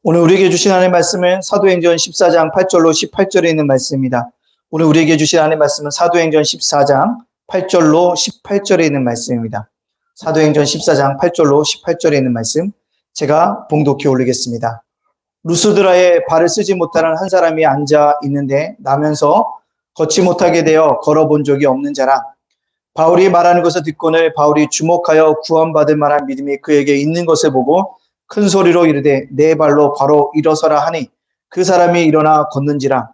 오늘 우리에게 주신 하나님의 말씀은 사도행전 14장 8절로 18절에 있는 말씀입니다. 오늘 우리에게 주신 하나님의 말씀은 사도행전 14장 8절로 18절에 있는 말씀입니다. 사도행전 14장 8절로 18절에 있는 말씀 제가 봉독해 올리겠습니다. 루스드라에 발을 쓰지 못하는 한 사람이 앉아 있는데 나면서 걷지 못하게 되어 걸어본 적이 없는 자라. 바울이 말하는 것을 듣고는 바울이 주목하여 구원받을 만한 믿음이 그에게 있는 것을 보고 큰 소리로 이르되 내 발로 바로 일어서라 하니 그 사람이 일어나 걷는지라.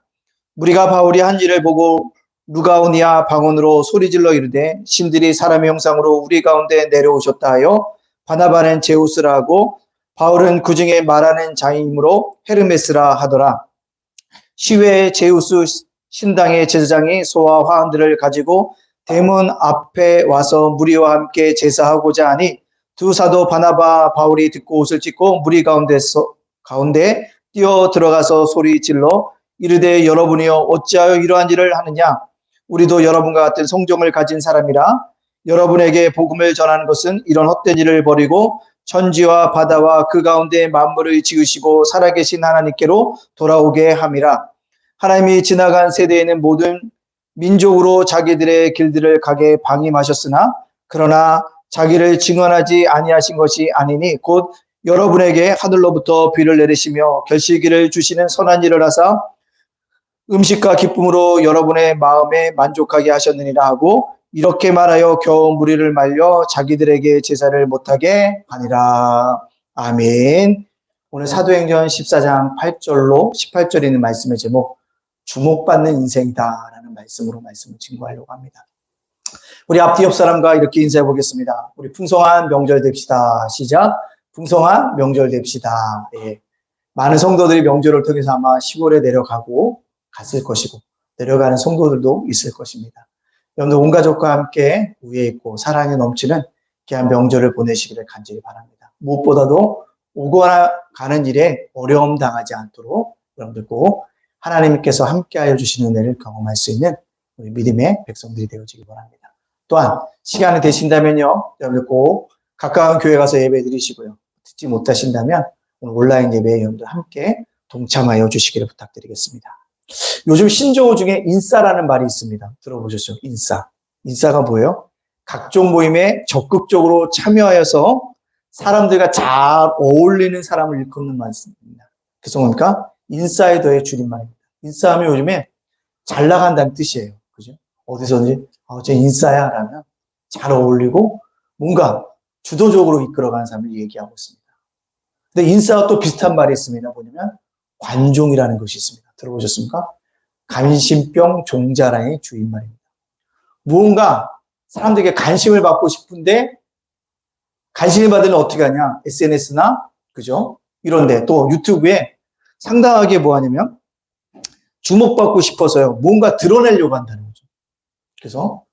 무리가 바울이 한 일을 보고 루가오니아 방언으로 소리질러 이르되 신들이 사람의 형상으로 우리 가운데 내려오셨다 하여 바나바는 제우스라 하고 바울은 그 중에 말하는 자이므로 헤르메스라 하더라. 시외에 제우스 신당의 제사장이 소와 화환들을 가지고 대문 앞에 와서 무리와 함께 제사하고자 하니 두 사도 바나바 바울이 듣고 옷을 찢고 무리 가운데 뛰어 들어가서 소리 질러 이르되 여러분이여 어찌하여 이러한 일을 하느냐. 우리도 여러분과 같은 성정을 가진 사람이라. 여러분에게 복음을 전하는 것은 이런 헛된 일을 버리고 천지와 바다와 그 가운데 만물을 지으시고 살아계신 하나님께로 돌아오게 함이라. 하나님이 지나간 세대에는 모든 민족으로 자기들의 길들을 가게 방임하셨으나 그러나 자기를 증언하지 아니하신 것이 아니니 곧 여러분에게 하늘로부터 비를 내리시며 결실기를 주시는 선한 일을 하사 음식과 기쁨으로 여러분의 마음에 만족하게 하셨느니라 하고 이렇게 말하여 겨우 무리를 말려 자기들에게 제사를 못하게 하니라. 아멘. 오늘 사도행전 14장 8절로 18절에 있는 말씀의 제목 주목받는 인생이다 라는 말씀으로 말씀을 증거하려고 합니다. 우리 앞뒤 옆 사람과 이렇게 인사해 보겠습니다. 우리 풍성한 명절 됩시다. 시작. 풍성한 명절 됩시다. 예. 많은 성도들이 명절을 통해서 아마 시골에 내려가고 갔을 것이고 내려가는 성도들도 있을 것입니다. 여러분들 온 가족과 함께 우애 있고 사랑이 넘치는 귀한 명절을 보내시기를 간절히 바랍니다. 무엇보다도 오거나 가는 일에 어려움 당하지 않도록 여러분들 꼭 하나님께서 함께하여 주시는 은혜를 경험할 수 있는 우리 믿음의 백성들이 되어지기 바랍니다. 또한 시간이 되신다면요, 여러분들 꼭 가까운 교회 가서 예배 드리시고요. 듣지 못하신다면 오늘 온라인 예배에 여러분들 함께 동참하여 주시기를 부탁드리겠습니다. 요즘 신조어 중에 인싸라는 말이 있습니다. 들어보셨죠? 인싸. 인싸가 뭐예요? 각종 모임에 적극적으로 참여하여서 사람들과 잘 어울리는 사람을 일컫는 말씀입니다. 그래서 뭡니까? 인사이더의 줄임말입니다. 인싸하면 요즘에 잘 나간다는 뜻이에요. 그죠? 어디서든지 쟤 인싸야 라면 잘 어울리고 뭔가 주도적으로 이끌어가는 사람을 얘기하고 있습니다. 근데 인싸와 또 비슷한 말이 있습니다. 뭐냐면 관종이라는 것이 있습니다. 들어보셨습니까? 관심병 종자라는 주인말입니다. 무언가 사람들에게 관심을 받고 싶은데 관심을 받으면 어떻게 하냐? SNS나 그죠? 이런데 또 유튜브에 상당하게 뭐 하냐면 주목받고 싶어서요. 뭔가 드러내려고 한다는 거죠. 그래서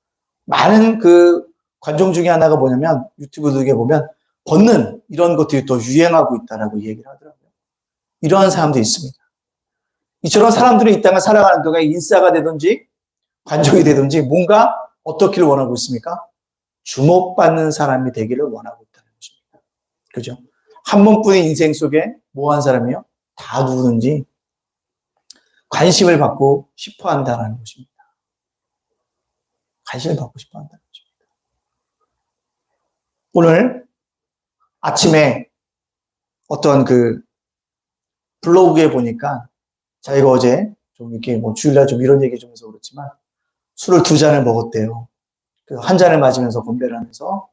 많은 그 관종 중에 하나가 뭐냐면 유튜브 등에 보면 벗는 이런 것들이 또 유행하고 있다라고 얘기를 하더라고요. 이러한 사람도 있습니다. 이처럼 사람들이 이 땅을 살아가는 동안 인싸가 되든지 관종이 되든지 뭔가 어떻기를 원하고 있습니까? 주목받는 사람이 되기를 원하고 있다는 것입니다. 그죠? 한 번뿐인 인생 속에 뭐한 사람이요? 다 누구든지 관심을 받고 싶어 한다는 것입니다. 관심을 받고 싶어 한다는 것입니다. 오늘 아침에 어떤 그 블로그에 보니까 자기가 어제 좀 이렇게 뭐 주일날 좀 이런 얘기 좀 해서 그렇지만 술을 2잔을 먹었대요. 그 한 잔을 맞으면서 건배를 하면서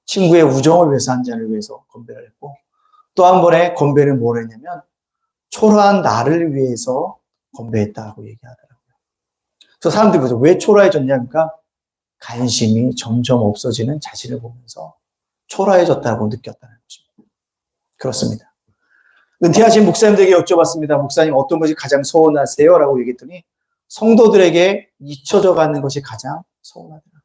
친구의 우정을 위해서 한 잔을 위해서 건배를 했고 또 한 번에 건배는 뭘 했냐면 초라한 나를 위해서 건배했다고 얘기하더라고요. 그래서 사람들이 보죠. 왜 초라해졌냐? 그러니까 관심이 점점 없어지는 자신을 보면서 초라해졌다고 느꼈다는 것입니다. 그렇습니다. 은퇴하신 목사님들에게 여쭤봤습니다. 목사님 어떤 것이 가장 서운하세요? 라고 얘기했더니 성도들에게 잊혀져 가는 것이 가장 서운하더라고요.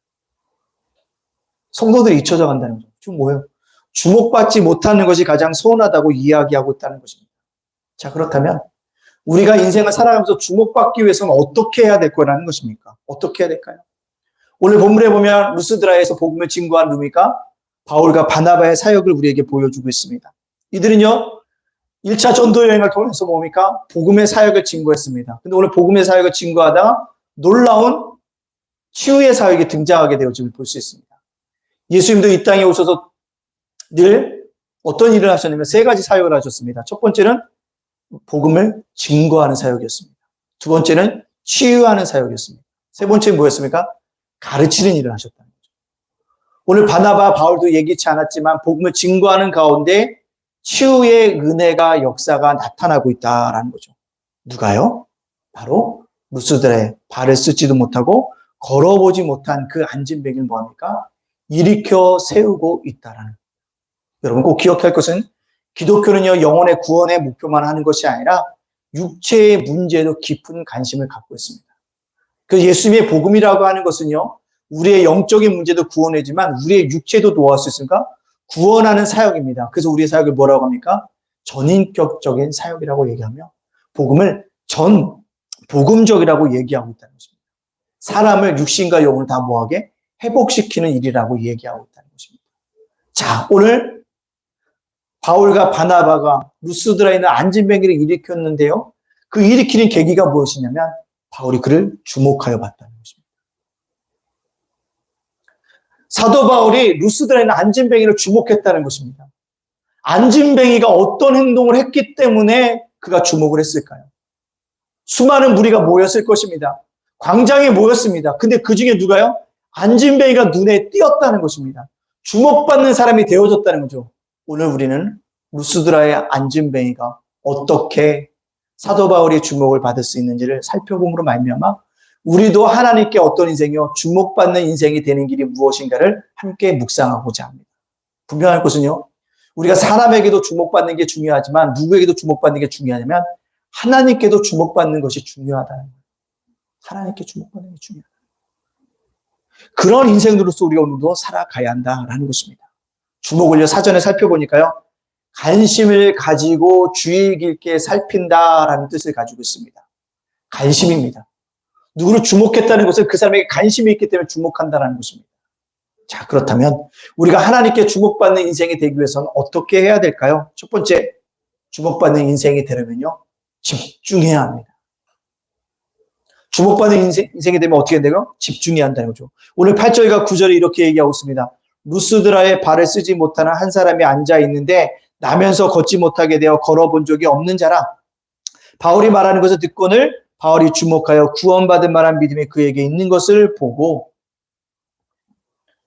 성도들이 잊혀져 간다는 거죠. 지금 뭐예요? 주목받지 못하는 것이 가장 서운하다고 이야기하고 있다는 것입니다. 자, 그렇다면 우리가 인생을 살아가면서 주목받기 위해서는 어떻게 해야 될 거라는 것입니까? 어떻게 해야 될까요? 오늘 본문에 보면 루스드라에서 복음을 증거한 누굽니까? 바울과 바나바의 사역을 우리에게 보여주고 있습니다. 이들은요, 1차 전도 여행을 통해서 뭡니까? 복음의 사역을 증거했습니다. 근데 오늘 복음의 사역을 증거하다가 놀라운 치유의 사역이 등장하게 되어짐을 볼 수 있습니다. 예수님도 이 땅에 오셔서 늘 어떤 일을 하셨냐면 세 가지 사역을 하셨습니다. 첫 번째는 복음을 증거하는 사역이었습니다. 두 번째는 치유하는 사역이었습니다. 세 번째는 뭐였습니까? 가르치는 일을 하셨다는 거죠. 오늘 바나바, 바울도 예기치 않았지만 복음을 증거하는 가운데 치유의 은혜가 역사가 나타나고 있다라는 거죠. 누가요? 바로 루스드라의 발을 쓰지도 못하고 걸어보지 못한 그 앉은뱅이를 뭐합니까? 일으켜 세우고 있다라는 거예요. 여러분 꼭 기억할 것은 기독교는요, 영혼의 구원의 목표만 하는 것이 아니라 육체의 문제에도 깊은 관심을 갖고 있습니다. 그 예수님의 복음이라고 하는 것은요, 우리의 영적인 문제도 구원이지만 우리의 육체도 도와줄 수 있습니까? 구원하는 사역입니다. 그래서 우리의 사역을 뭐라고 합니까? 전인격적인 사역이라고 얘기하며 복음을 복음적이라고 얘기하고 있다는 것입니다. 사람을 육신과 영혼을 다 뭐하게? 회복시키는 일이라고 얘기하고 있다는 것입니다. 자, 오늘 바울과 바나바가 루스드라에 있는 앉은뱅이를 일으켰는데요. 그 일으키는 계기가 무엇이냐면 바울이 그를 주목하여 봤다는 것입니다. 사도 바울이 루스드라에 있는 앉은뱅이를 주목했다는 것입니다. 앉은뱅이가 어떤 행동을 했기 때문에 그가 주목을 했을까요? 수많은 무리가 모였을 것입니다. 광장에 모였습니다. 근데 그 중에 누가요? 앉은뱅이가 눈에 띄었다는 것입니다. 주목받는 사람이 되어졌다는 거죠. 오늘 우리는 루스드라의 앉은뱅이가 어떻게 사도 바울의 주목을 받을 수 있는지를 살펴봄으로 말미암아 우리도 하나님께 어떤 인생이요? 주목받는 인생이 되는 길이 무엇인가를 함께 묵상하고자 합니다. 분명할 것은요. 우리가 사람에게도 주목받는 게 중요하지만 누구에게도 주목받는 게 중요하냐면 하나님께도 주목받는 것이 중요하다는 거예요. 하나님께 주목받는 게 중요하다. 그런 인생으로서 우리가 오늘도 살아가야 한다라는 것입니다. 주목을 사전에 살펴보니까요. 관심을 가지고 주의 깊게 살핀다라는 뜻을 가지고 있습니다. 관심입니다. 누구를 주목했다는 것은 그 사람에게 관심이 있기 때문에 주목한다는 것입니다. 자, 그렇다면 우리가 하나님께 주목받는 인생이 되기 위해서는 어떻게 해야 될까요? 첫 번째, 주목받는 인생이 되려면요. 집중해야 합니다. 주목받는 인생이 되면 어떻게 돼요? 집중해야 한다는 거죠. 오늘 8절과 9절에 이렇게 얘기하고 있습니다. 루스드라의 발을 쓰지 못하는 한 사람이 앉아 있는데 나면서 걷지 못하게 되어 걸어본 적이 없는 자라. 바울이 말하는 것을 듣고는 바울이 주목하여 구원받을 만한 믿음이 그에게 있는 것을 보고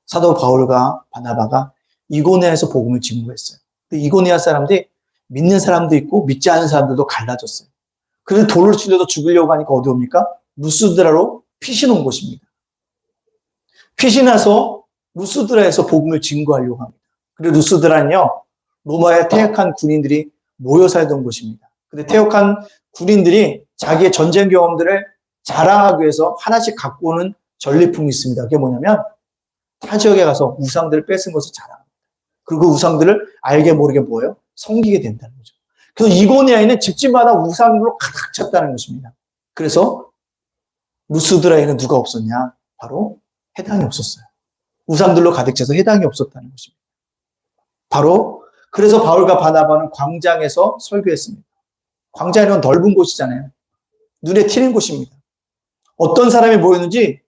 사도 바울과 바나바가 이고니아에서 복음을 증거했어요. 이고니아 사람들이 믿는 사람도 있고 믿지 않은 사람들도 갈라졌어요. 그래서 돌을 치려도 죽으려고 하니까 어디 옵니까? 루스드라로 피신 온 것입니다. 피신해서 루스드라에서 복음을 증거하려고 합니다. 그리고 루스드라는요, 로마의 퇴역한 군인들이 모여 살던 곳입니다. 근데 퇴역한 군인들이 자기의 전쟁 경험들을 자랑하기 위해서 하나씩 갖고 오는 전리품이 있습니다. 그게 뭐냐면 타 지역에 가서 우상들을 뺏은 것을 자랑합니다. 그리고 그 우상들을 알게 모르게 뭐예요? 섬기게 된다는 거죠. 그래서 이고니아에는 집집마다 우상으로 가득 찼다는 것입니다. 그래서 루스드라에는 누가 없었냐? 바로 해당이 없었어요. 우상들로 가득 차서 해당이 없었다는 것입니다. 바로 그래서 바울과 바나바는 광장에서 설교했습니다. 광장이란 넓은 곳이잖아요. 눈에 튀는 곳입니다. 어떤 사람이 모였는지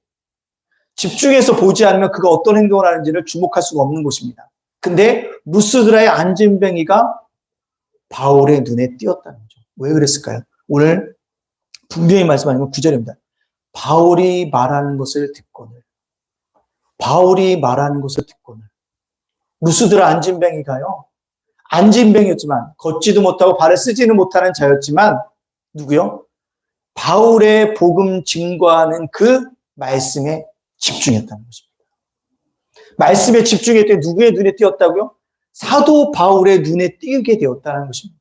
집중해서 보지 않으면 그가 어떤 행동을 하는지를 주목할 수가 없는 곳입니다. 근데 루스드라의 앉은뱅이가 바울의 눈에 띄었다는 거죠. 왜 그랬을까요? 오늘 분명히 말씀하는 건 9절입니다. 바울이 말하는 것을 듣고는 루스드라 앉은뱅이가요. 앉은뱅이였지만 걷지도 못하고 발을 쓰지는 못하는 자였지만 누구요? 바울의 복음 증거하는 그 말씀에 집중했다는 것입니다. 말씀에 집중했더니 누구의 눈에 띄었다고요? 사도 바울의 눈에 띄게 되었다는 것입니다.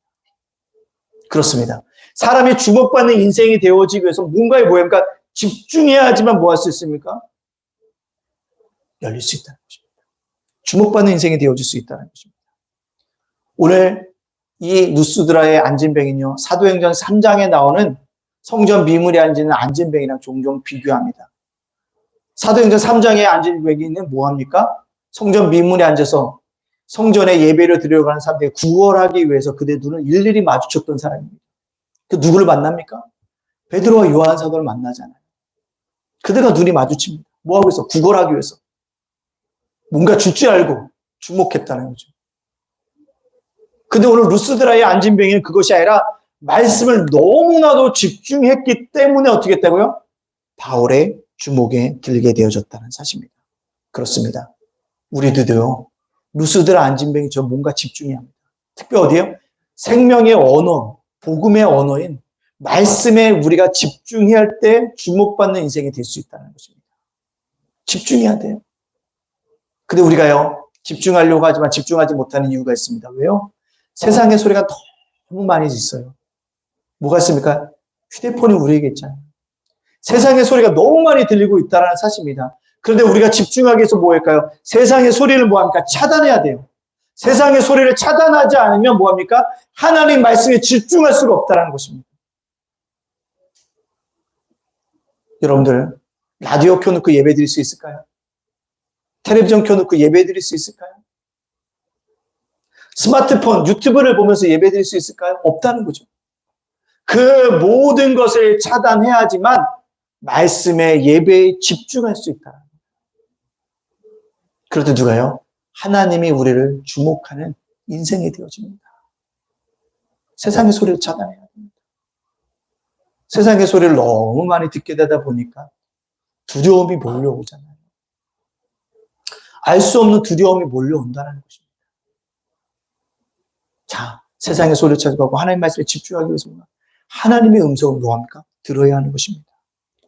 그렇습니다. 사람이 주목받는 인생이 되어지기 위해서 뭔가에 뭐합니까? 집중해야지만 뭐 할 수 있습니까? 열릴 수 있다는 것입니다. 주목받는 인생이 되어질 수 있다는 것입니다. 오늘 이 루스드라의 앉은뱅이는요, 사도행전 3장에 나오는 성전 미문에 앉는 앉은뱅이랑 종종 비교합니다. 사도행전 3장에 앉은뱅이는 뭐합니까? 성전 미문에 앉아서 성전에 예배를 드리러 가는 사람들이 구걸하기 위해서 그들 눈을 일일이 마주쳤던 사람입니다. 그 누구를 만납니까? 베드로와 요한 사도를 만나잖아요. 그들과 눈이 마주칩니다. 뭐하고 있어? 구걸하기 위해서. 뭔가 줄 줄 알고 주목했다는 거죠. 근데 오늘 루스드라의 앉은 병이는 그것이 아니라 말씀을 너무나도 집중했기 때문에 어떻게 했다고요? 바울의 주목에 들게 되어졌다는 사실입니다. 그렇습니다. 우리들도요, 루스드라 앉은 병이 저 뭔가 집중해야 합니다. 특별히 어디에요? 생명의 언어, 복음의 언어인 말씀에 우리가 집중해야 할 때 주목받는 인생이 될 수 있다는 것입니다. 집중해야 돼요. 근데 우리가요, 집중하려고 하지만 집중하지 못하는 이유가 있습니다. 왜요? 세상의 소리가 너무 많이 있어요. 뭐가 있습니까? 휴대폰이 우리에게 있잖아요. 세상의 소리가 너무 많이 들리고 있다는 사실입니다. 그런데 우리가 집중하기 위해서 뭐 할까요? 세상의 소리를 뭐 합니까? 차단해야 돼요. 세상의 소리를 차단하지 않으면 뭐 합니까? 하나님 말씀에 집중할 수가 없다는 것입니다. 여러분들, 라디오 켜놓고 예배 드릴 수 있을까요? 텔레비전 켜놓고 예배 드릴 수 있을까요? 스마트폰, 유튜브를 보면서 예배 드릴 수 있을까요? 없다는 거죠. 그 모든 것을 차단해야지만 말씀의 예배에 집중할 수 있다. 그럴 때 누가요? 하나님이 우리를 주목하는 인생이 되어집니다. 세상의 소리를 차단해야 됩니다. 세상의 소리를 너무 많이 듣게 되다 보니까 두려움이 몰려오잖아요. 알 수 없는 두려움이 몰려온다는 것입니다. 자, 세상의 소리를 찾아가고 하나님의 말씀에 집중하기 위해서 하나님의 음성을 뭐합니까? 들어야 하는 것입니다.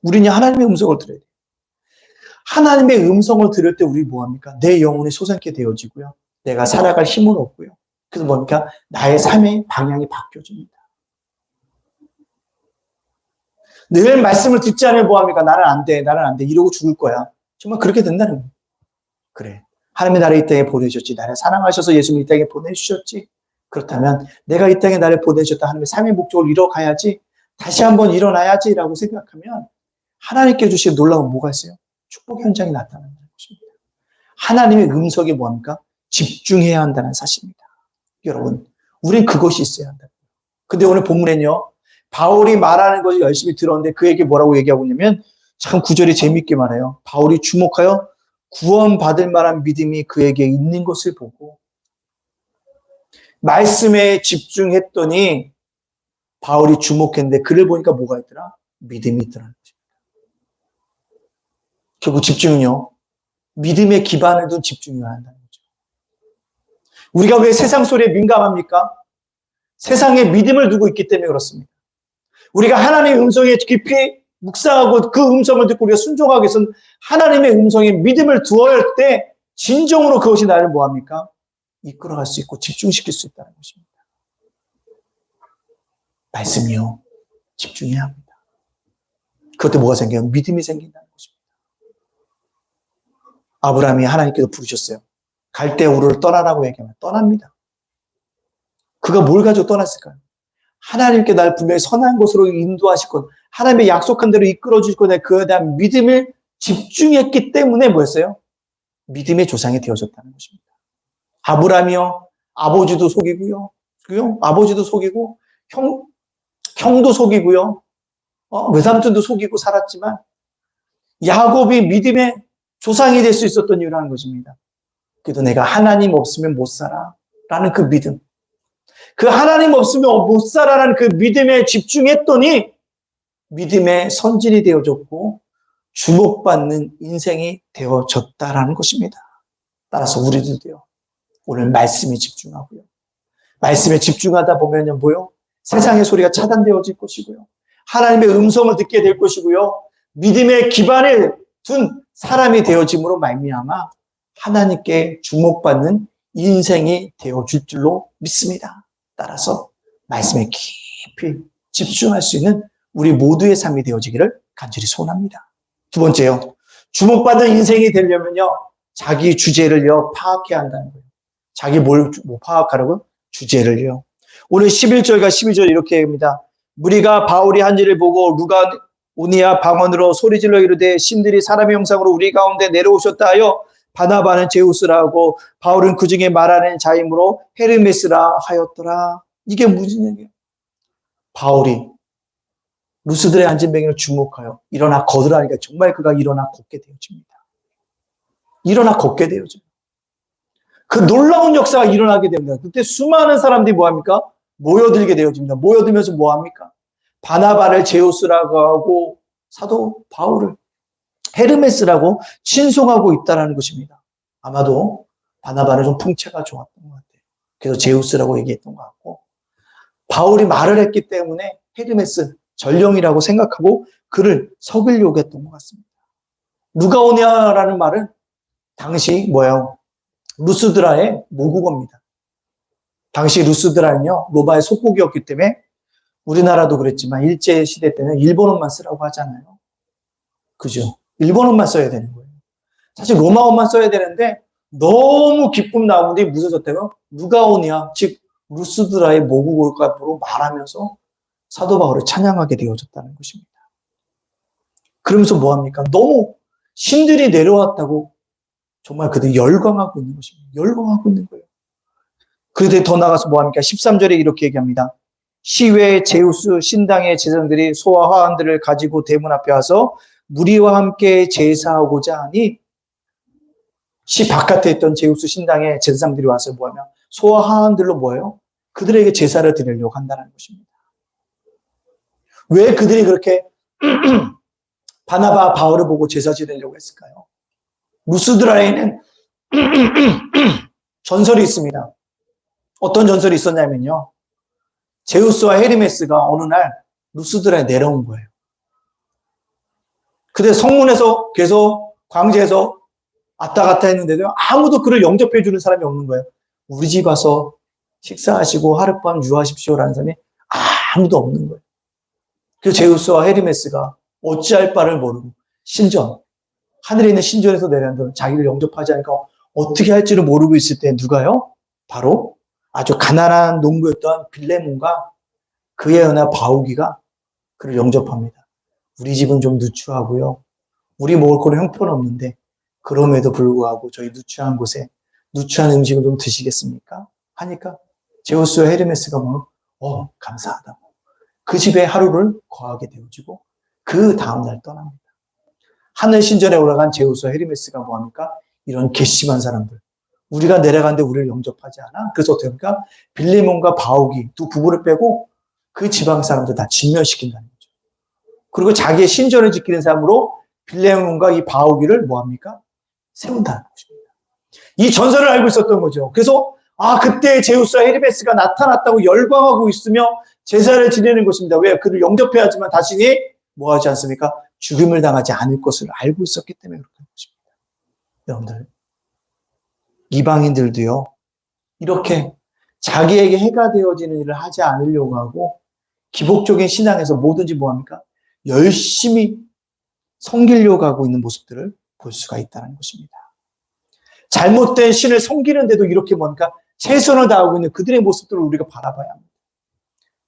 우리는 하나님의 음성을 들어야 돼요. 하나님의 음성을 들을 때 우리 뭐합니까? 내 영혼이 솟아게 되어지고요. 내가 살아갈 힘은 없고요. 그래서 뭡니까? 나의 삶의 방향이 바뀌어집니다. 늘 말씀을 듣지 않으면 뭐합니까? 나는 안 돼, 나는 안 돼, 이러고 죽을 거야. 정말 그렇게 된다는 거예요. 그래, 하나님이 나를 이 땅에 보내주셨지. 나를 사랑하셔서 예수님 이 땅에 보내주셨지. 그렇다면 내가 이 땅에 나를 보내주셨다. 하나님의 삶의 목적을 이뤄가야지. 다시 한번 일어나야지 라고 생각하면 하나님께 주신 놀라운 뭐가 있어요? 축복 현장이 나타나는 것입니다. 하나님의 음성이 뭐합니까? 집중해야 한다는 사실입니다. 여러분, 우린 그것이 있어야 한다. 근데 오늘 본문에는요, 바울이 말하는 것을 열심히 들었는데 그에게 뭐라고 얘기하고 있냐면 참 구절이 재미있게 말해요. 바울이 주목하여 구원받을 만한 믿음이 그에게 있는 것을 보고 말씀에 집중했더니 바울이 주목했는데 그를 보니까 뭐가 있더라? 믿음이 있더라는 것입니다. 결국 집중은요, 믿음의 기반을 둔 집중이어야 한다는 거죠. 우리가 왜 세상 소리에 민감합니까? 세상에 믿음을 두고 있기 때문에 그렇습니다. 우리가 하나님의 음성에 깊이 묵상하고 그 음성을 듣고 우리가 순종하기 위해서는 하나님의 음성에 믿음을 두어야 할 때 진정으로 그것이 나를 뭐합니까? 이끌어갈 수 있고 집중시킬 수 있다는 것입니다. 말씀이요, 집중해야 합니다. 그것도 뭐가 생겨요? 믿음이 생긴다는 것입니다. 아브라함이 하나님께서 부르셨어요. 갈대우르를 떠나라고 얘기하면 떠납니다. 그가 뭘 가지고 떠났을까요? 하나님께 날 분명히 선한 곳으로 인도하실 것, 하나님의 약속한 대로 이끌어 주실 것에 그에 대한 믿음을 집중했기 때문에 뭐였어요? 믿음의 조상이 되어졌다는 것입니다. 아브라함이요, 아버지도 속이고요, 아버지도 속이고 형도 속이고요, 외삼촌도 속이고 살았지만 야곱이 믿음의 조상이 될 수 있었던 이유라는 것입니다. 그래도 내가 하나님 없으면 못 살아 라는 그 믿음, 그 하나님 없으면 못 살아라는 그 믿음에 집중했더니 믿음의 선진이 되어졌고 주목받는 인생이 되어졌다라는 것입니다. 따라서 우리들도요, 오늘 말씀에 집중하고요, 말씀에 집중하다 보면요, 뭐요? 세상의 소리가 차단되어질 것이고요, 하나님의 음성을 듣게 될 것이고요, 믿음의 기반을 둔 사람이 되어짐으로 말미암아 하나님께 주목받는 인생이 되어줄 줄로 믿습니다. 따라서 말씀에 깊이 집중할 수 있는 우리 모두의 삶이 되어지기를 간절히 소원합니다. 두 번째요, 주목받는 인생이 되려면요, 자기 주제를요 파악해야 한다는 거예요. 자기 뭘 파악하라고요? 주제를요. 오늘 11절과 12절 이렇게 합니다. 무리가 바울이 한 일을 보고 루가오니아 방언으로 소리질러 이르되 신들이 사람의 형상으로 우리 가운데 내려오셨다 하여 바나바는 제우스라고 바울은 그 중에 말하는 자이므로 헤르메스라 하였더라. 이게 무슨 얘기예요? 바울이 루스드라의 안진뱅이를 주목하여 일어나 걷으라니까 정말 그가 일어나 걷게 되어집니다. 일어나 걷게 되어져요. 그 놀라운 역사가 일어나게 됩니다. 그때 수많은 사람들이 뭐합니까? 모여들게 되어집니다. 모여들면서 뭐합니까? 바나바를 제우스라고 하고 사도 바울을 헤르메스라고 칭송하고 있다는 것입니다. 아마도 바나바는 좀 풍채가 좋았던 것 같아요. 그래서 제우스라고 얘기했던 것 같고 바울이 말을 했기 때문에 헤르메스, 전령이라고 생각하고 그를 속이려고 했던 것 같습니다. 누가 오냐라는 말은 당시 뭐예요? 루스드라의 모국어입니다. 당시 루스드라는요, 로마의 속국이었기 때문에 우리나라도 그랬지만 일제시대 때는 일본어만 쓰라고 하잖아요. 그죠? 일본어만 써야 되는 거예요. 사실 로마어만 써야 되는데 너무 기쁨 나오는데 무슨 졌다고요? 누가 오냐? 즉 루스드라의 모국어로 말하면서 사도 바울을 찬양하게 되어졌다는 것입니다. 그러면서 뭐합니까? 너무 신들이 내려왔다고 정말 그들이 열광하고 있는 것입니다. 열광하고 있는 거예요. 그들이 더 나가서 뭐합니까? 13절에 이렇게 얘기합니다. 시외 제우스 신당의 제사장들이 소와 화환들을 가지고 대문 앞에 와서 무리와 함께 제사하고자 하니 시 바깥에 있던 제우스 신당의 제사장들이 와서 뭐하면 소와 화환들로 뭐예요? 그들에게 제사를 드리려고 한다는 것입니다. 왜 그들이 그렇게 바나바 바울을 보고 제사 지내려고 했을까요? 루스드라에는 전설이 있습니다. 어떤 전설이 있었냐면요. 제우스와 헤르메스가 어느 날 루스드라에 내려온 거예요. 근데 성문에서 계속 광제에서 왔다 갔다 했는데도 아무도 그를 영접해 주는 사람이 없는 거예요. 우리 집 와서 식사하시고 하룻밤 유하십시오라는 사람이 아무도 없는 거예요. 그래서 제우스와 헤르메스가 어찌할 바를 모르고 신전, 하늘에 있는 신전에서 내려온 자기를 영접하지 않으니까 어떻게 할지를 모르고 있을 때 누가요? 바로 아주 가난한 농부였던 빌레몬과 그의 은하 바우기가 그를 영접합니다. 우리 집은 좀 누추하고요. 우리 먹을 거는 형편없는데 그럼에도 불구하고 저희 누추한 곳에 누추한 음식을 좀 드시겠습니까? 하니까 제우스와 헤르메스가 감사하다고. 그 집에 하루를 거하게 되어지고 그 다음날 떠납니다. 하늘 신전에 올라간 제우스와 헤르메스가 뭐합니까? 이런 괘씸한 사람들. 우리가 내려가는데 우리를 영접하지 않아? 그래서 어떻게 합니까? 빌레몬과 바우기 두 부부를 빼고 그 지방 사람들 다 진멸시킨다는 거죠. 그리고 자기의 신전을 지키는 사람으로 빌레몬과 이 바우기를 뭐합니까? 세운다는 것입니다. 이 전설을 알고 있었던 거죠. 그래서 그때 제우스와 헤르메스가 나타났다고 열광하고 있으며 제사를 지내는 것입니다. 왜? 그를 영접해야지만 자신이 뭐하지 않습니까? 죽임을 당하지 않을 것을 알고 있었기 때문에 그렇게 한 것입니다. 여러분들, 이방인들도요, 이렇게 자기에게 해가 되어지는 일을 하지 않으려고 하고 기복적인 신앙에서 뭐든지 뭐합니까? 열심히 섬기려고 하고 있는 모습들을 볼 수가 있다는 것입니다. 잘못된 신을 섬기는데도 이렇게 뭔가 최선을 다하고 있는 그들의 모습들을 우리가 바라봐야 합니다.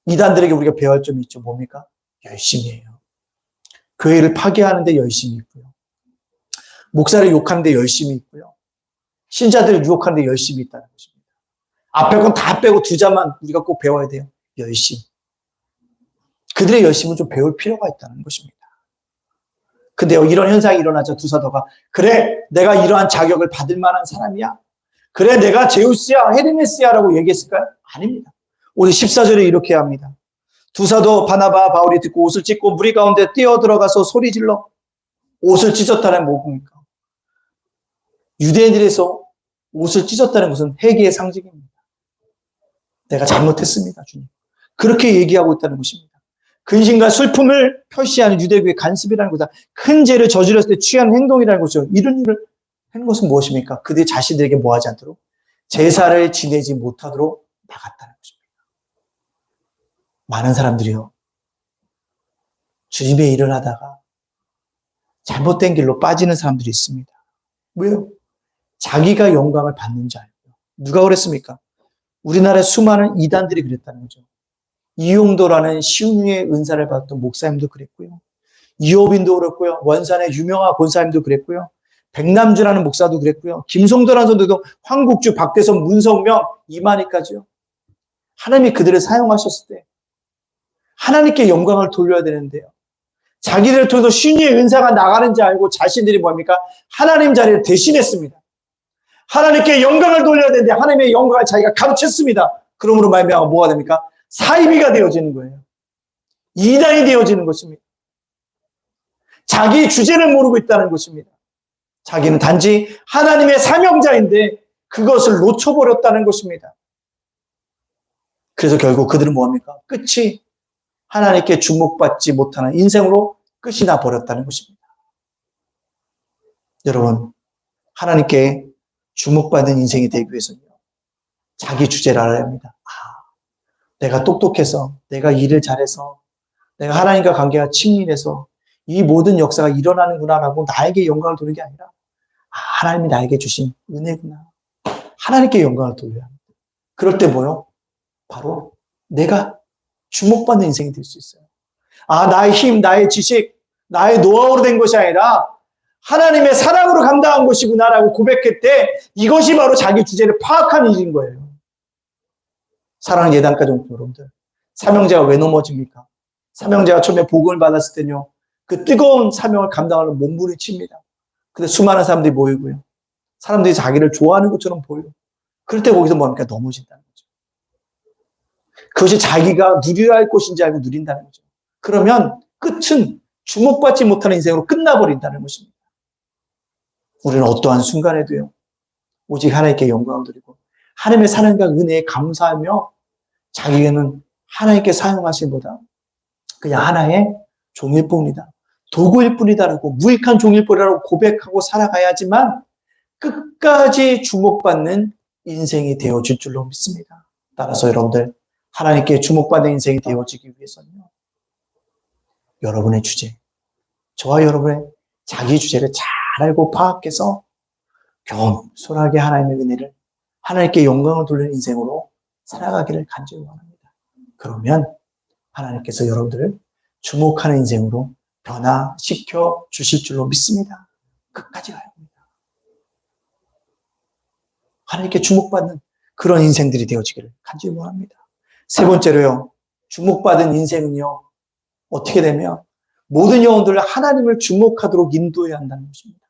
이단들에게 우리가 배워야 할 점이 있죠. 뭡니까? 열심히 해요. 교회를 파괴하는데 열심히 있고요. 목사를 욕하는데 열심히 있고요. 신자들을 유혹하는데 열심히 있다는 것입니다. 앞에 건 다 빼고 두 자만 우리가 꼭 배워야 돼요. 열심. 그들의 열심은 좀 배울 필요가 있다는 것입니다. 근데요, 이런 현상이 일어나죠. 두 사도가. 그래, 내가 이러한 자격을 받을 만한 사람이야. 그래, 내가 제우스야, 헤르메스야라고 얘기했을까요? 아닙니다. 오늘 14절에 이렇게 합니다. 두 사도 바나바, 바울이 듣고 옷을 찢고 무리 가운데 뛰어들어가서 소리질러. 옷을 찢었다는 뭐입니까? 유대인들에서 옷을 찢었다는 것은 회개의 상징입니다. 내가 잘못했습니다, 주님. 그렇게 얘기하고 있다는 것입니다. 근심과 슬픔을 표시하는 유대교의 간습이라는 것이다. 큰 죄를 저질렀을 때 취한 행동이라는 것이죠. 이런 일을 하는 것은 무엇입니까? 그들 자신들에게 뭐하지 않도록 제사를 지내지 못하도록 막았다는 것입니다. 많은 사람들이요, 주님의 일을 하다가 잘못된 길로 빠지는 사람들이 있습니다. 왜요? 자기가 영광을 받는 줄 알고. 누가 그랬습니까? 우리나라의 수많은 이단들이 그랬다는 거죠. 이용도라는 시운유의 은사를 받았던 목사님도 그랬고요. 이호빈도 그랬고요. 원산의 유명한 권사님도 그랬고요. 백남주라는 목사도 그랬고요. 김성도라는 선도도 황국주, 박대선, 문성명, 이만희까지요. 하나님이 그들을 사용하셨을 때 하나님께 영광을 돌려야 되는데요. 자기들을 통해서 신의 은사가 나가는지 알고 자신들이 뭡니까? 하나님 자리를 대신했습니다. 하나님께 영광을 돌려야 되는데 하나님의 영광을 자기가 감췄습니다. 그러므로 말미암아 뭐가 됩니까? 사이비가 되어지는 거예요. 이단이 되어지는 것입니다. 자기 주제를 모르고 있다는 것입니다. 자기는 단지 하나님의 사명자인데 그것을 놓쳐버렸다는 것입니다. 그래서 결국 그들은 뭐합니까? 끝이 하나님께 주목받지 못하는 인생으로 끝이 나버렸다는 것입니다. 여러분, 하나님께 주목받는 인생이 되기 위해서는요, 자기 주제를 알아야 합니다. 내가 똑똑해서, 내가 일을 잘해서, 내가 하나님과 관계가 친밀해서 이 모든 역사가 일어나는구나라고 나에게 영광을 돌리는 게 아니라 하나님이 나에게 주신 은혜구나. 하나님께 영광을 돌려야 합니다. 그럴 때 뭐요? 바로 내가 주목받는 인생이 될 수 있어요. 나의 힘, 나의 지식, 나의 노하우로 된 것이 아니라 하나님의 사랑으로 감당한 것이구나라고 고백할 때 이것이 바로 자기 주제를 파악한 일인 거예요. 사랑하는 예단가족 여러분들, 사명자가 왜 넘어집니까? 사명자가 처음에 복음을 받았을 때는요, 그 뜨거운 사명을 감당하려 몸부림칩니다. 근데 수많은 사람들이 모이고요. 사람들이 자기를 좋아하는 것처럼 보여요. 그럴 때 거기서 뭡니까? 넘어진다는 거죠. 그것이 자기가 누려야 할 것인지 알고 누린다는 거죠. 그러면 끝은 주목받지 못하는 인생으로 끝나버린다는 것입니다. 우리는 어떠한 순간에도요, 오직 하나님께 영광을 드리고 하나님의 사랑과 은혜에 감사하며 자기는 하나님께 사용하신 보다 그냥 하나의 종일 뿐이다. 도구일 뿐이다라고 무익한 종일 뿐이라고 고백하고 살아가야지만 끝까지 주목받는 인생이 되어질 줄로 믿습니다. 따라서 여러분들 하나님께 주목받는 인생이 되어지기 위해서는요, 여러분의 주제, 저와 여러분의 자기 주제를 잘 알고 파악해서 겸손하게 하나님의 은혜를 하나님께 영광을 돌리는 인생으로 살아가기를 간절히 원합니다. 그러면 하나님께서 여러분들을 주목하는 인생으로 변화시켜 주실 줄로 믿습니다. 끝까지 가야 합니다. 하나님께 주목받는 그런 인생들이 되어지기를 간절히 원합니다. 세 번째로요, 주목받은 인생은요, 어떻게 되면 모든 영혼들을 하나님을 주목하도록 인도해야 한다는 것입니다.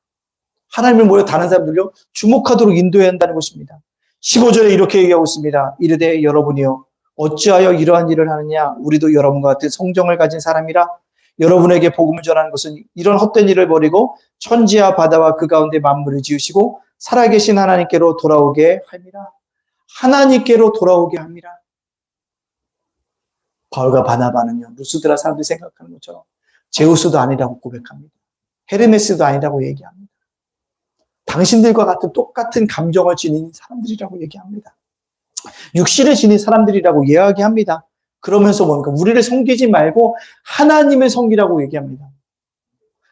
하나님을 모여 다른 사람들요 주목하도록 인도해야 한다는 것입니다. 15절에 이렇게 얘기하고 있습니다. 이르되 여러분이요 어찌하여 이러한 일을 하느냐? 우리도 여러분과 같은 성정을 가진 사람이라. 여러분에게 복음을 전하는 것은 이런 헛된 일을 버리고 천지와 바다와 그 가운데 만물을 지으시고 살아계신 하나님께로 돌아오게 함이라. 하나님께로 돌아오게 함이라. 바울과 바나바는요, 루스드라 사람들이 생각하는 것처럼 제우스도 아니라고 고백합니다. 헤르메스도 아니라고 얘기합니다. 당신들과 같은 똑같은 감정을 지닌 사람들이라고 얘기합니다. 육신을 지닌 사람들이라고 이야기합니다. 그러면서 뭡니까? 우리를 섬기지 말고 하나님을 섬기라고 얘기합니다.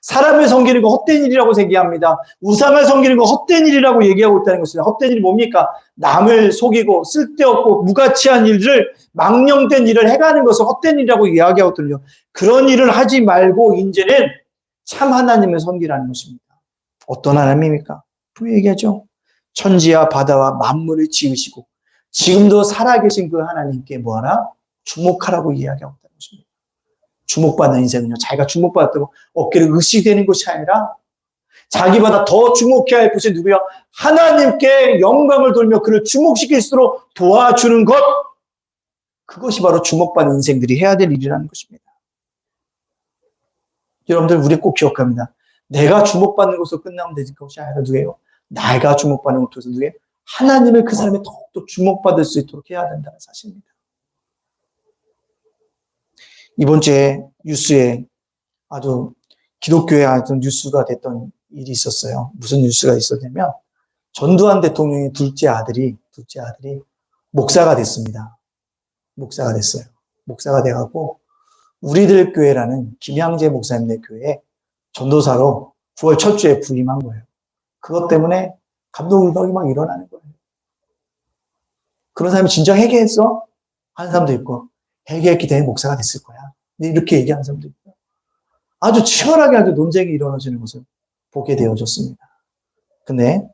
사람을 섬기는 거 헛된 일이라고 얘기합니다. 우상을 섬기는 거 헛된 일이라고 얘기하고 있다는 것입니다. 헛된 일이 뭡니까? 남을 속이고 쓸데없고 무가치한 일을, 망령된 일을 해가는 것을 헛된 일이라고 이야기하고 있거든요. 그런 일을 하지 말고 이제는 참 하나님을 섬기라는 것입니다. 어떤 하나님입니까? 또 얘기하죠. 천지와 바다와 만물을 지으시고 지금도 살아계신 그 하나님께 뭐하라? 주목하라고 이야기하고 있다는 것입니다. 주목받는 인생은요, 자기가 주목받았다고 어깨를 으시되는 것이 아니라 자기보다 더 주목해야 할 것이 누구야? 하나님께 영광을 돌며 그를 주목시킬수록 도와주는 것, 그것이 바로 주목받는 인생들이 해야 될 일이라는 것입니다. 여러분들, 우리 꼭 기억합니다. 내가 주목받는 것으로 끝나면 되는 것이 아니라 누구예요? 내가 주목받는 것으로 누구예요? 하나님을 그 사람이 더욱더 주목받을 수 있도록 해야 된다는 사실입니다. 이번 주에 뉴스에 아주 기독교의 아주 뉴스가 됐던 일이 있었어요. 무슨 뉴스가 있었냐면 전두환 대통령의 둘째 아들이 목사가 됐습니다. 목사가 됐어요. 목사가 돼갖고 우리들 교회라는 김양재 목사님네 교회에 전도사로 9월 첫 주에 부임한 거예요. 그것 때문에 감동울박이 막 일어나는 거예요. 그런 사람이 진짜 회개했어? 하는 사람도 있고, 회개했기 때문에 목사가 됐을 거야. 이렇게 얘기하는 사람도 있고, 아주 치열하게 아주 논쟁이 일어나지는 것을 보게 되어졌습니다. 근데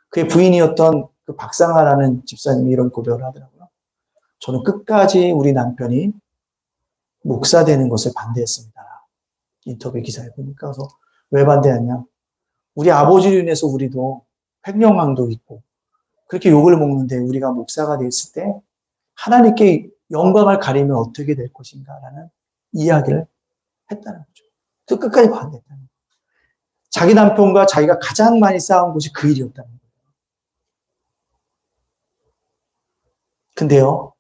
그의 부인이었던 그 박상아라는 집사님이 이런 고백을 하더라고요. 저는 끝까지 우리 남편이 목사 되는 것을 반대했습니다. 인터뷰 기사에 보니까. 그래서 왜 반대했냐? 우리 아버지로 인해서 우리도 횡령왕도 있고 그렇게 욕을 먹는데 우리가 목사가 됐을 때 하나님께 영광을 가리면 어떻게 될 것인가라는 이야기를 했다는 거죠. 그 끝까지 반대했다는 거예요. 자기 남편과 자기가 가장 많이 싸운 것이 그 일이었다는 거예요. 근데요,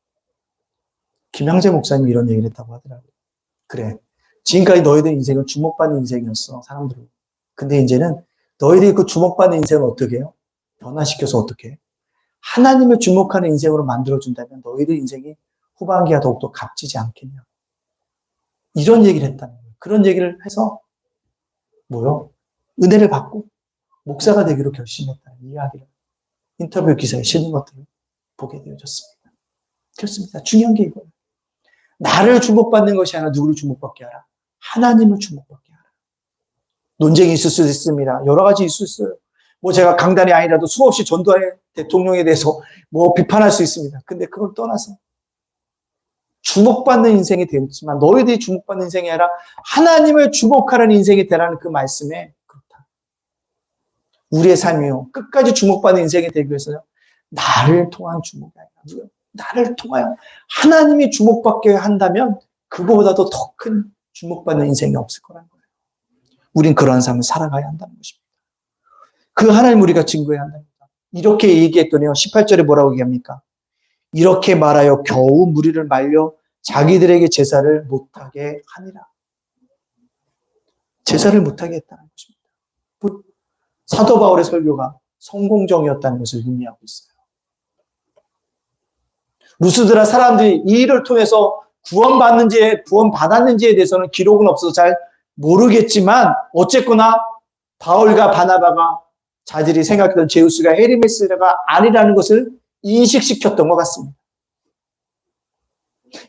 김양재 목사님이 이런 얘기를 했다고 하더라고요. 그래, 지금까지 너희들 인생은 주목받는 인생이었어, 사람들은. 근데 이제는 너희들이 그 주목받는 인생을 어떻게 해요? 변화시켜서 어떻게 해? 하나님을 주목하는 인생으로 만들어준다면 너희들 인생이 후반기가 더욱더 값지지 않겠냐. 이런 얘기를 했다는 거예요. 그런 얘기를 해서 뭐요? 은혜를 받고 목사가 되기로 결심했다는 이야기를 인터뷰 기사에 실린 것들을 보게 되어졌습니다. 그렇습니다. 중요한 게 이거예요. 나를 주목받는 것이 아니라 누구를 주목받게 하라? 하나님을 주목받게 하라. 논쟁이 있을 수 있습니다. 여러 가지 있을 수 있어요. 뭐 제가 강단이 아니라도 수없이 전두환 대통령에 대해서 뭐 비판할 수 있습니다. 근데 그걸 떠나서 주목받는 인생이 되었지만 너희들이 주목받는 인생이 아니라 하나님을 주목하는 인생이 되라는 그 말씀에 그렇다. 우리의 삶이요. 끝까지 주목받는 인생이 되기 위해서요. 나를 통한 주목이 아니라 나를 통하여 하나님이 주목받게 한다면 그거보다도 더 큰 주목받는 인생이 없을 거라는 거예요. 우린 그러한 삶을 살아가야 한다는 것입니다. 그 하나님 우리가 증거해야 한답니다. 이렇게 얘기했더니요. 18절에 뭐라고 얘기합니까? 이렇게 말하여 겨우 무리를 말려 자기들에게 제사를 못하게 하니라. 제사를 못하게 했다는 것입니다. 사도 바울의 설교가 성공적이었다는 것을 의미하고 있어요. 루스드라 사람들이 이 일을 통해서 구원받았는지에 대해서는 기록은 없어서 잘 모르겠지만 어쨌거나 바울과 바나바가 자들이 생각했던 제우스가 헤르메스가 아니라는 것을 인식시켰던 것 같습니다.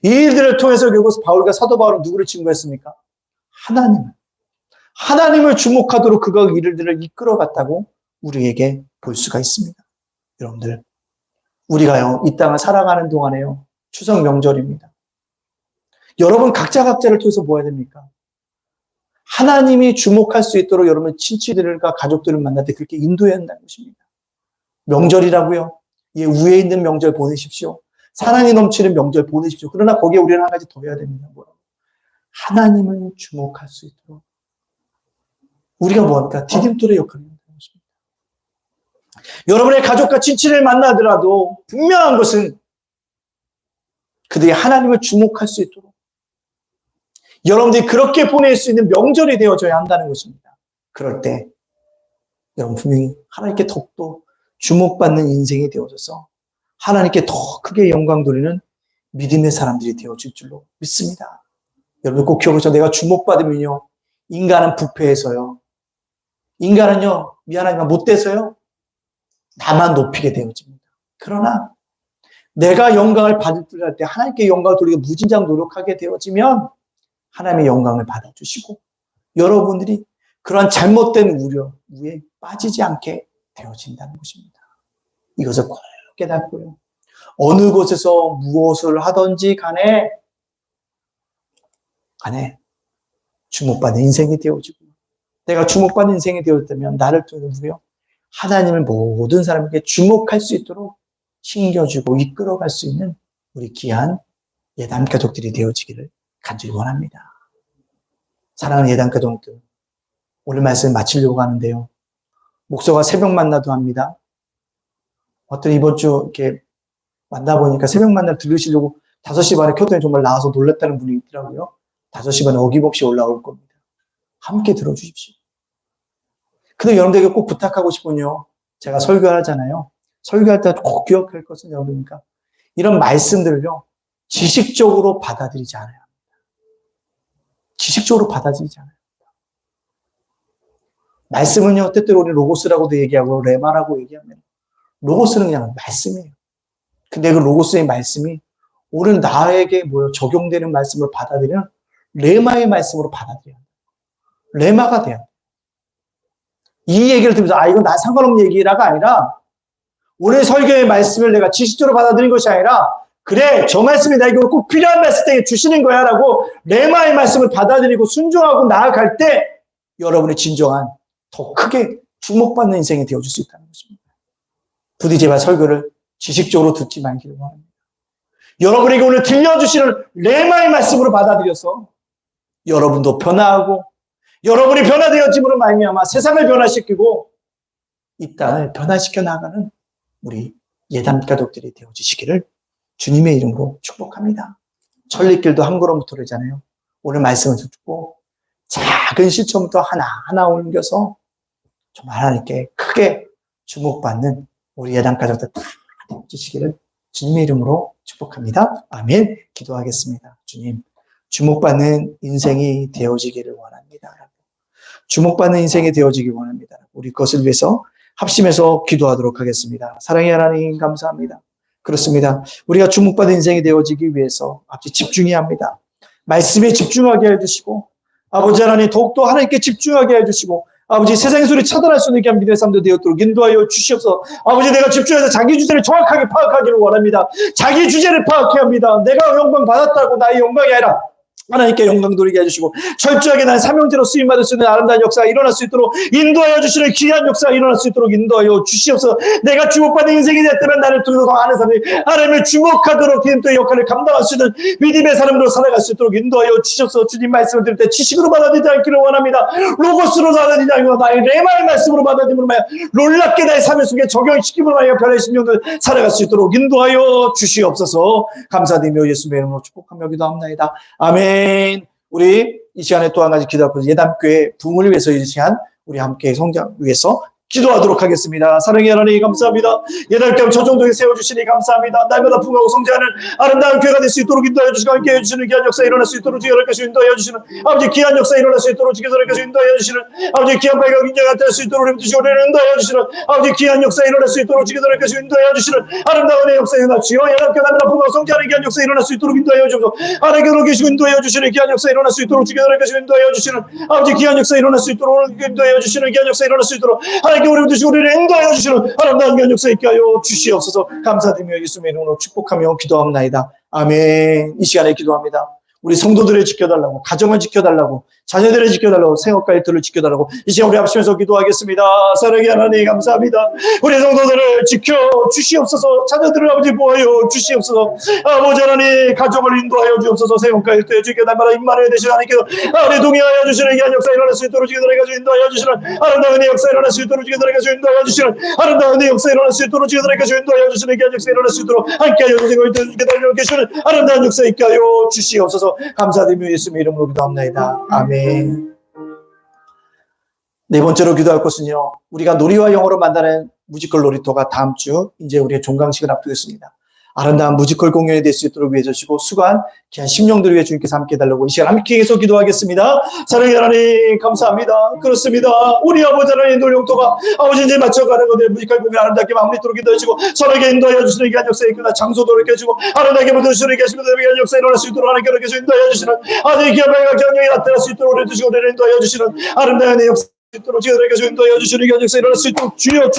이 일들을 통해서 결국 바울과 사도 바울은 누구를 증거했습니까? 하나님을 주목하도록 그가 일들을 이끌어갔다고 우리에게 볼 수가 있습니다. 여러분들, 우리가요, 이 땅을 살아가는 동안에요, 추석 명절입니다. 여러분 각자를 통해서 뭐 해야 됩니까? 하나님이 주목할 수 있도록 여러분 친치들과 가족들을 만날 때 그렇게 인도해야 한다는 것입니다. 명절이라고요. 예, 위에 있는 명절 보내십시오. 사랑이 넘치는 명절 보내십시오. 그러나 거기에 우리는 한 가지 더 해야 됩니다. 뭐라고? 하나님을 주목할 수 있도록 우리가 뭐합니까? 디딤돌의 역할을 한다는 것입니다. 여러분의 가족과 친친을 만나더라도 분명한 것은 그들이 하나님을 주목할 수 있도록 여러분들이 그렇게 보낼 수 있는 명절이 되어져야 한다는 것입니다. 그럴 때 여러분 분명히 하나님께 더욱더 주목받는 인생이 되어져서 하나님께 더 크게 영광 돌리는 믿음의 사람들이 되어질 줄로 믿습니다. 여러분 꼭 기억하셔서 내가 주목받으면요, 인간은 부패해서요, 인간은요, 미안하지만 못돼서요, 나만 높이게 되어집니다. 그러나 내가 영광을 받을 때 하나님께 영광을 돌리고 무진장 노력하게 되어지면 하나님의 영광을 받아주시고 여러분들이 그러한 잘못된 우려에 빠지지 않게 되어진다는 것입니다. 이것을 꼭 깨닫고요. 어느 곳에서 무엇을 하든지 간에 주목받는 인생이 되어지고 내가 주목받는 인생이 되었다면 나를 통해서 하나님을 모든 사람에게 주목할 수 있도록 챙겨주고 이끌어갈 수 있는 우리 귀한 예담 가족들이 되어지기를 간절히 원합니다. 사랑하는 예담 가족들, 오늘 말씀 마치려고 하는데요. 목사가 새벽 만나도 합니다. 어떤 이번 주 이렇게 만나보니까 새벽 만나 들으시려고 5시 반에 켰더니 정말 나와서 놀랐다는 분이 있더라고요. 5시 반에 어김없이 올라올 겁니다. 함께 들어주십시오. 근데 여러분들에게 꼭 부탁하고 싶군요. 제가 설교하잖아요. 설교할 때 꼭 기억할 것은 여러분이니까 이런 말씀들을요, 지식적으로 받아들이지 않아요. 지식적으로 받아들이지 않아요. 말씀은요, 때때로 우리 로고스라고도 얘기하고 레마라고 얘기하면 로고스는 그냥 말씀이에요. 근데 그 로고스의 말씀이 오늘 나에게 적용되는 말씀을 받아들이는 레마의 말씀으로 받아들여야 돼요. 레마가 돼요. 이 얘기를 들으면서 이건 나 상관없는 얘기라가 아니라 오늘 설교의 말씀을 내가 지식적으로 받아들인 것이 아니라 그래 저 말씀이 나에게 꼭 필요한 말씀 때문에 주시는 거야 라고 레마의 말씀을 받아들이고 순종하고 나아갈 때 여러분의 진정한 더 크게 주목받는 인생이 되어줄 수 있다는 것입니다. 부디 제발 설교를 지식적으로 듣지 말기를 원합니다. 여러분에게 오늘 들려주시는 레마의 말씀으로 받아들여서 여러분도 변화하고 여러분이 변화되어짐으로 말미암아 세상을 변화시키고 이 땅을 변화시켜 나가는 우리 예담 가족들이 되어주시기를 주님의 이름으로 축복합니다. 천리길도 한 걸음부터 그러잖아요. 오늘 말씀을 듣고 작은 실천부터 하나하나 옮겨서 정말 하나님께 크게 주목받는 우리 예담 가족들 다 되어주시기를 주님의 이름으로 축복합니다. 아멘. 기도하겠습니다. 주님, 주목받는 인생이 되어지기를 원합니다. 주목받는 인생이 되어지기 원합니다. 우리 것을 위해서 합심해서 기도하도록 하겠습니다. 사랑의 하나님 감사합니다. 그렇습니다. 우리가 주목받는 인생이 되어지기 위해서 아버지 집중해야 합니다. 말씀에 집중하게 해주시고 아버지 하나님 더욱더 하나님께 집중하게 해주시고 아버지 세상의 소리 차단할 수 있는 믿음의 삶도 되었도록 인도하여 주시옵소서. 아버지 내가 집중해서 자기 주제를 정확하게 파악하기를 원합니다. 자기 주제를 파악해야 합니다. 내가 영광 받았다고 나의 영광이 아니라 하나님께 영광 돌리게 해주시고 철저하게 나의 사명제로 쓰임받을 수 있는 아름다운 역사가 일어날 수 있도록 인도하여 주시는 귀한 역사가 일어날 수 있도록 인도하여 주시옵소서. 내가 주목받는 인생이 됐다면 나를 통해서 더 많은 사람이 하나님을 주목하도록 그리스도의 역할을 감당할 수 있는 믿음의 사람으로 살아갈 수 있도록 인도하여 주시옵소서. 주님 말씀을 들을 때 지식으로 받아들이지 않기를 원합니다. 로고스로 받아들이지 않고 나의 레마의 말씀으로 받아들임으로 말하여 놀랍게 나의 삶 속에 적용시킴으로 말하여 변화의 심령들 살아갈 수 있도록 인도하여 주시옵소서. 감사드리며 예수님의 이름으로 축복하며 기도합니다. 아멘. 우리 이 시간에 또 한 가지 기도하고 예담교회 부흥을 위해서 이 시간 우리 함께 성장 위해서 기도하도록 하겠습니다. 사랑의 하나님 감사합니다. 예담교회 저 정도에 세워주시니 감사합니다. 날마다 부흥하고 성장하는 아름다운 교회가 될 수 있도록 인도하여 주시고 함께 해주시는 귀한 역사 일어날 수 있도록 주여 여러분께서 인도하여 주시는 아버지 귀한 역사 일어날 수 있도록 주여 여러분께서 인도하여 주시는 아버지 귀한 발견 인정가 될 수 있도록 우리 주시고 우리를 인도하여 주시는 아버지 귀한 역사 일어날 수 있도록 주여 여러분께서 인도하여 주시는 아름다운 역사 일어날 주여 예담교회 날마다 부흥하고 성장하는 귀한 역사 일어날 수 있도록 인도하여 주시고 하나님께서 계시고 인도하여 주시는 귀한 역사 일어날 수 있도록 주여 여러분께서 인도하여 주시는 아버지 귀한 역사 일어날 수 있도록 인도하여 주시는 귀한 역사 일어날 수 있도록 하나님께 우리를 인도하여 주시는 아름다운 귀한 역사 있게 하여 주시옵소서. 감사드리며 예수님의 이름으로 축복하며 기도합나이다. 아멘. 이 시간에 기도합니다. 우리 성도들을 지켜달라고, 가정을 지켜달라고, 자녀들을 지켜달라고, 생업과 일터를 지켜달라고 이 시간 우리 합심해서 기도하겠습니다. 사랑의 하나님 감사합니다. 우리 성도들을 지켜주시옵소서. 자녀들을 아버지 보호하여 주시옵소서. 아버지 하나님 가정을 인도하여 주옵소서. 생업과 일터에 주께 날마다 임만을 되시는 하나님께서 우리 동의하여 주시는 귀한 역사 일어날 수 있도록 주께 들어가서 인도하여 주시는 아름다운 역사 일어날 수 있도록 주께 들어가서 인도하여 주시는 아름다운 역사 일어날 수 있도록 주께 들어가서 인도하여 주시는 귀한 역사 일어날 수 있도록 함께하여 주시고 주께 달려 계시는 아름다운 역사 있게 하여 주시옵소서. 감사드리며 예수님의 이름으로 기도합니다. 아멘. 네 번째로 기도할 것은요, 우리가 놀이와 영어로 만나는 뮤지컬 놀이터가 다음 주 이제 우리의 종강식을 앞두고 있습니다. 아름다운 뮤지컬 공연이 될 수 있도록 위해 주시고 수고한 귀한 심령들을 위해 주님께서 함께 해달라고 이 시간 함께 해서 기도하겠습니다. 사랑의 하나님 감사합니다. 그렇습니다. 우리 아버지 하나님 놀이터가 아버지 이제 맞춰가는 것들 뮤지컬 공연 아름답게 마무리토록 기도해주시고 서로에게 인도하여 주시는 귀한 역사에 그나 장소도 이렇게 해주고 아름답게 모여주시는 귀한 역사에 일어날 수 있도록 하나님께 이렇게 인도하여 주시는 아주 귀한 발각 경영이 나타날 수 있도록 해주시고 우리를 인도하여 주시는 아름다운 역사 있도록 주여들에게 인도하여 주시는 귀한 역사에 일어날 수 있도록 주여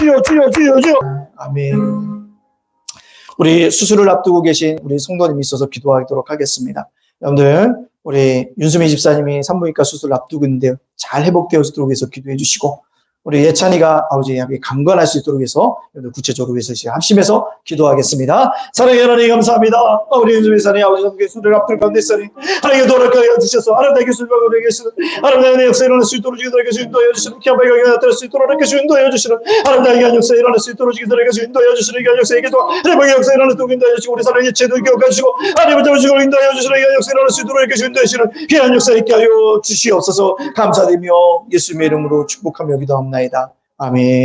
아멘. 우리 수술을 앞두고 계신 우리 성도님이 있어서 기도하도록 하겠습니다. 여러분들 우리 윤수미 집사님이 산부인과 수술을 앞두고 있는데요. 잘 회복되어지도록 해서 기도해 주시고 우리 예찬이가 아버지 강건할 수 있도록 해서 구체적으로 위해서 합심해서 기도하겠습니다. 사랑의 하나님 감사합니다. 우리 윤수미 집사님 아버지 함께 수술을 앞두고 가운데 있으니 하나님께 도락하게 해주셔서 아름다게 수술하고 계시는 아름다운 역사 일어날 수 있도록 주기도록해서 인도하여 주시는 귀한 발견이 나타날 수 있도록 이렇게 인도하여 주시는 아름다운 귀한 역사 일어날 수 있도록 주기도록해서 인도하여 주시는 귀한 역사에게도 회복의 역사 일어날 수 있도록 인도하여 주시고 우리 사랑의 예체도 기억하시고 하나님을 잡으시고 인도하여 주시는 귀한 역사 일어날 수 있도록 이렇게 인도하여 주시는 귀한 역사 있게 하여 주시옵소서. 감사드리며 예수님의 이름으로 축복하며 기도합니다. 아멘.